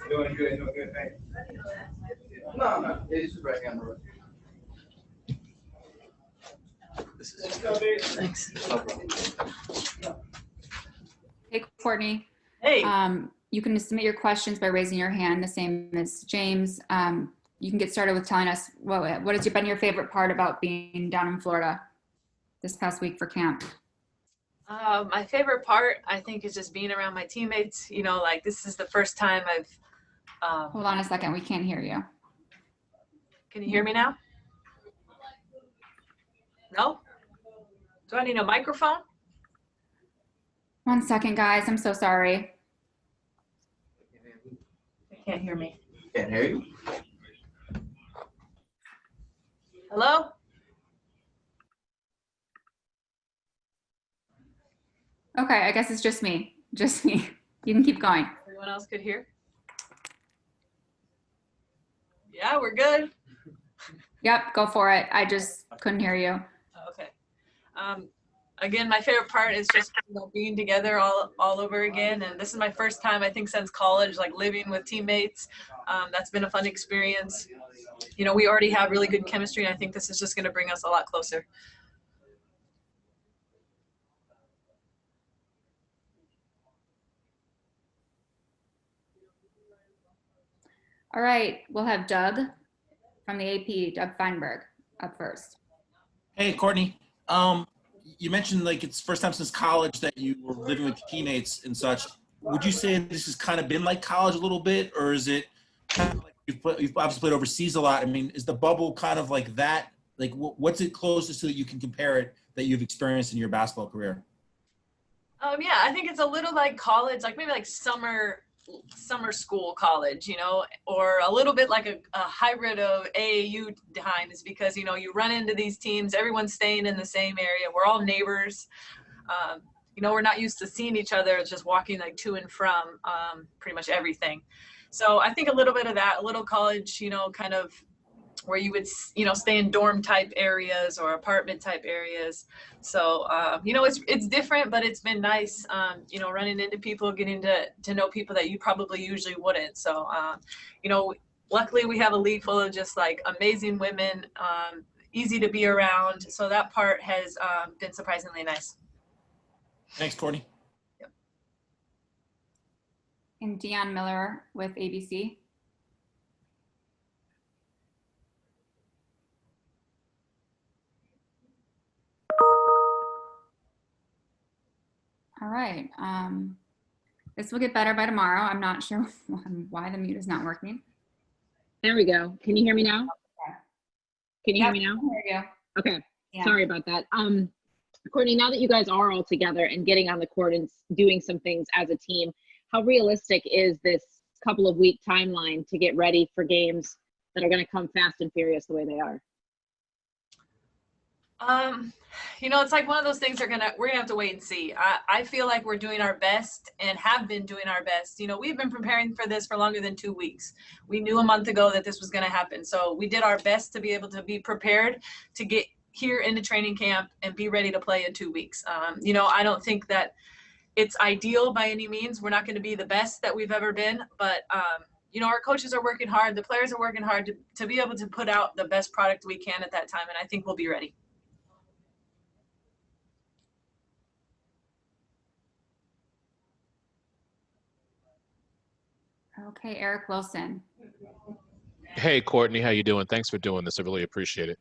Doing good, thanks. No, it's just right here on the road. Thanks. Hey, Courtney. Hey. You can submit your questions by raising your hand, the same as James. You can get started with telling us what has been your favorite part about being down in Florida this past week for camp? My favorite part, I think, is just being around my teammates. You know, like this is the first time I've. Hold on a second. We can't hear you. Can you hear me now? No? Do I need a microphone? 1 second, guys. I'm so sorry. They can't hear me. Can't hear you. Hello? Okay, I guess it's just me. Just me. You can keep going. Everyone else could hear? Yeah, we're good. Yep, go for it. I just couldn't hear you. Okay. Again, my favorite part is just being together all over again. And this is my first time, I think, since college, like living with teammates. That's been a fun experience. You know, we already have really good chemistry, and I think this is just going to bring us a lot closer. All right, we'll have Doug from the AP, Doug Feinberg, up first. Hey, Courtney. You mentioned like it's first time since college that you were living with teammates and such. Would you say this has kind of been like college a little bit, or is it kind of like you've obviously played overseas a lot? I mean, is the bubble kind of like that? Like, what's it closest to that you can compare it that you've experienced in your basketball career? Yeah, I think it's a little like college, like maybe like summer school college, you know, or a little bit like a hybrid of AAU times, because, you know, you run into these teams, everyone's staying in the same area. We're all neighbors. You know, we're not used to seeing each other. It's just walking like to and from pretty much everything. So I think a little bit of that, a little college, you know, kind of where you would, you know, stay in dorm type areas or apartment type areas. So, you know, it's different, but it's been nice, you know, running into people, getting to know people that you probably usually wouldn't. So, you know, luckily we have a league full of just like amazing women, easy to be around. So that part has been surprisingly nice. Thanks, Courtney. Yep. And Deion Miller with ABC. All right. This will get better by tomorrow. I'm not sure why the mute is not working. There we go. Can you hear me now? Okay. Can you hear me now? There you go. Okay. Yeah. Sorry about that. Courtney, now that you guys are all together and getting on the court and doing some things as a team, how realistic is this couple of week timeline to get ready for games that are going to come fast and furious the way they are? You know, it's like one of those things we're gonna have to wait and see. I feel like we're doing our best and have been doing our best. You know, we've been preparing for this for longer than 2 weeks. We knew a month ago that this was going to happen. So we did our best to be able to be prepared to get here into training camp and be ready to play in 2 weeks. You know, I don't think that it's ideal by any means. We're not going to be the best that we've ever been, but you know, our coaches are working hard. The players are working hard to be able to put out the best product we can at that time. And I think we'll be ready. Okay, Eric Wilson. Hey, Courtney, how you doing? Thanks for doing this. I really appreciate it.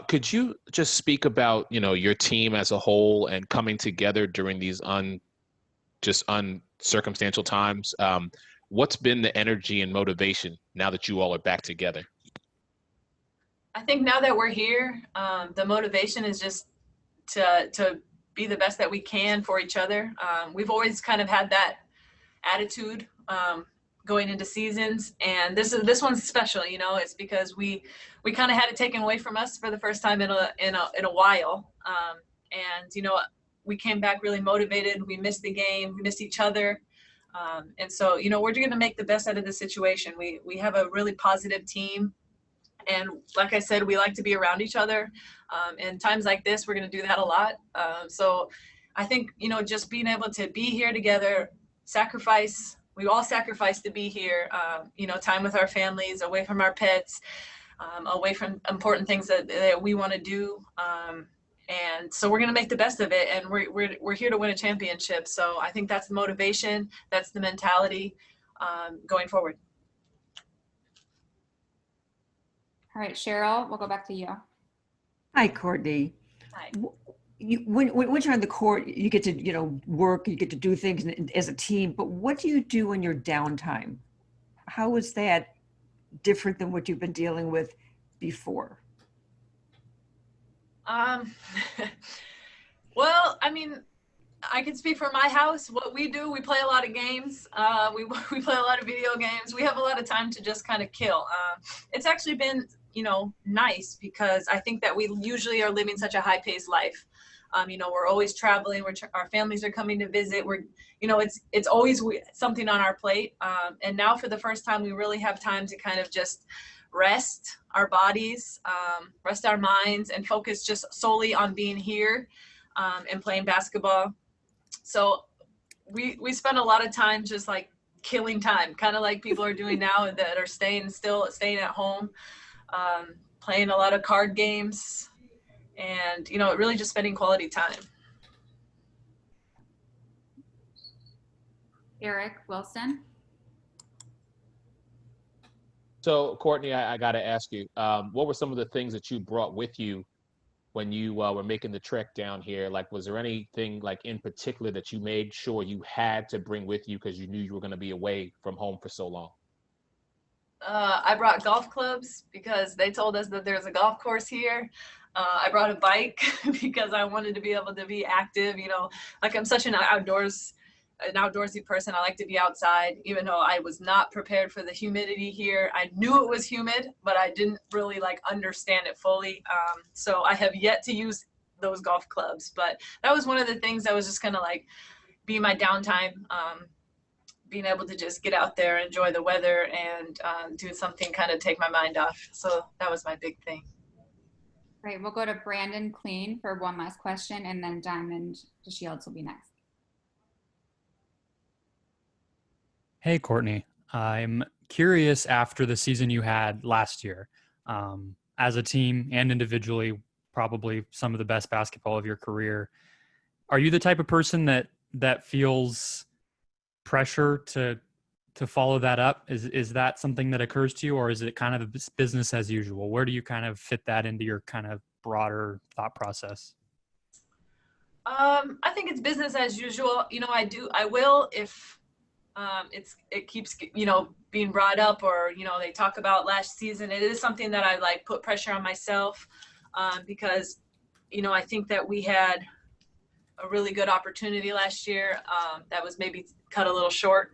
Could you just speak about, you know, your team as a whole and coming together during these uncircumstantial times? What's been the energy and motivation now that you all are back together? I think now that we're here, the motivation is just to be the best that we can for each other. We've always kind of had that attitude going into seasons, and this one's special. You know, it's because we kind of had it taken away from us for the first time in a while, and you know, we came back really motivated. We missed the game, we missed each other, and so, you know, we're going to make the best out of the situation. We have a really positive team, and like I said, we like to be around each other. In times like this, we're going to do that a lot. So I think, you know, just being able to be here together, we all sacrifice to be here, time with our families, away from our pets, away from important things that we want to do. And so we're going to make the best of it, and we're here to win a championship. So I think that's the motivation, that's the mentality going forward. All right, Cheryl, we'll go back to you. Hi, Courtney. Hi. When you're on the court, you get to, work, you get to do things as a team, but what do you do in your downtime? How is that different than what you've been dealing with before? Well, I mean, I can speak for my house. What we do, we play a lot of games. We play a lot of video games. We have a lot of time to just kind of kill. It's actually been, nice, because I think that we usually are living such a high-paced life. We're always traveling. Our families are coming to visit. It's always something on our plate. And now for the first time, we really have time to kind of just rest our bodies, rest our minds, and focus just solely on being here and playing basketball. So we spend a lot of time just like killing time, kind of like people are doing now that are staying at home, playing a lot of card games, and really just spending quality time. Eric Wilson. So, Courtney, I got to ask you, what were some of the things that you brought with you when you were making the trek down here? Like, was there anything like in particular that you made sure you had to bring with you because you knew you were going to be away from home for so long? I brought golf clubs because they told us that there's a golf course here. I brought a bike because I wanted to be able to be active. Like I'm such an outdoorsy person. I like to be outside, even though I was not prepared for the humidity here. I knew it was humid, but I didn't really understand it fully. So I have yet to use those golf clubs, but that was one of the things that was just kind of be my downtime, being able to just get out there, enjoy the weather, and do something kind of take my mind off. So that was my big thing. Great, we'll go to Brandon Clean for one last question, and then Diamond DeShields will be next. Hey, Courtney. I'm curious, after the season you had last year, as a team and individually, probably some of the best basketball of your career, are you the type of person that feels pressure to follow that up? Is that something that occurs to you, or is it kind of business as usual? Where do you kind of fit that into your kind of broader thought process? I think it's business as usual. I will if it keeps being brought up, or they talk about last season. It is something that I put pressure on myself, because I think that we had a really good opportunity last year that was maybe cut a little short.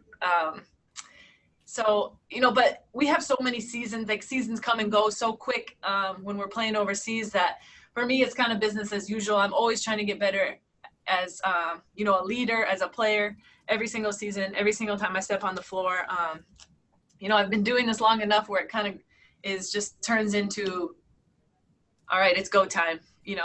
But we have so many seasons, seasons come and go so quick when we're playing overseas, that for me it's kind of business as usual. I'm always trying to get better as a leader, as a player, every single season, every single time I step on the floor. I've been doing this long enough where it kind of turns into, all right, it's go time.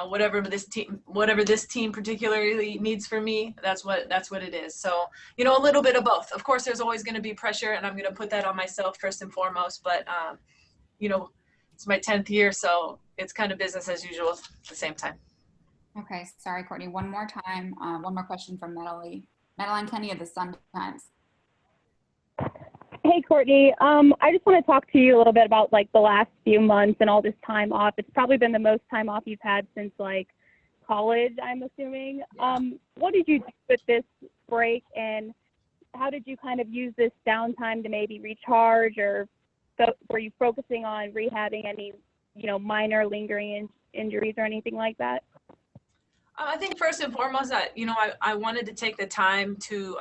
Whatever this team particularly needs for me, that's what it is. So, a little bit of both. Of course, there's always going to be pressure, and I'm going to put that on myself first and foremost. But, it's my 10th year, so it's kind of business as usual at the same time. Okay, sorry, Courtney. One more time. One more question from Madeline Kenny of the Sun-Times. Hey, Courtney. I just want to talk to you a little bit about the last few months and all this time off. It's probably been the most time off you've had since college, I'm assuming. What did you do with this break, and how did you kind of use this downtime to maybe recharge, or were you focusing on rehabbing any, minor lingering injuries or anything like that? I think first and foremost that, I wanted to take the time to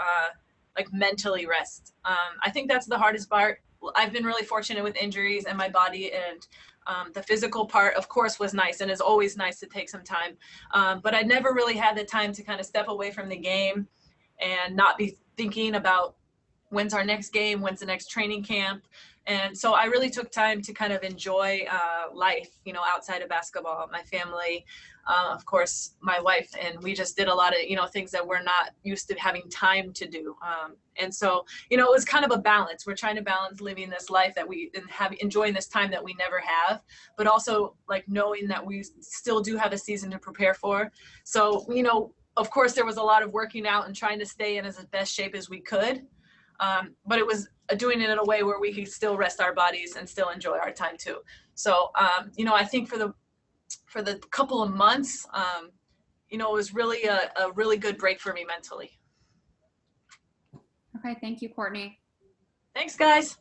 mentally rest. I think that's the hardest part. I've been really fortunate with injuries and my body, and the physical part, of course, was nice, and it's always nice to take some time. But I never really had the time to kind of step away from the game and not be thinking about when's our next game, when's the next training camp. And so I really took time to kind of enjoy life, you know, outside of basketball, my family, of course, my wife, and we just did a lot of, you know, things that we're not used to having time to do. And so, you know, it was kind of a balance. We're trying to balance living this life that we and have enjoying this time that we never have, but also like knowing that we still do have a season to prepare for. So, you know, of course, there was a lot of working out and trying to stay in as best shape as we could. But it was doing it in a way where we could still rest our bodies and still enjoy our time too. So, you know, I think for the couple of months, you know, it was really a really good break for me mentally. Okay, thank you, Courtney. Thanks, guys.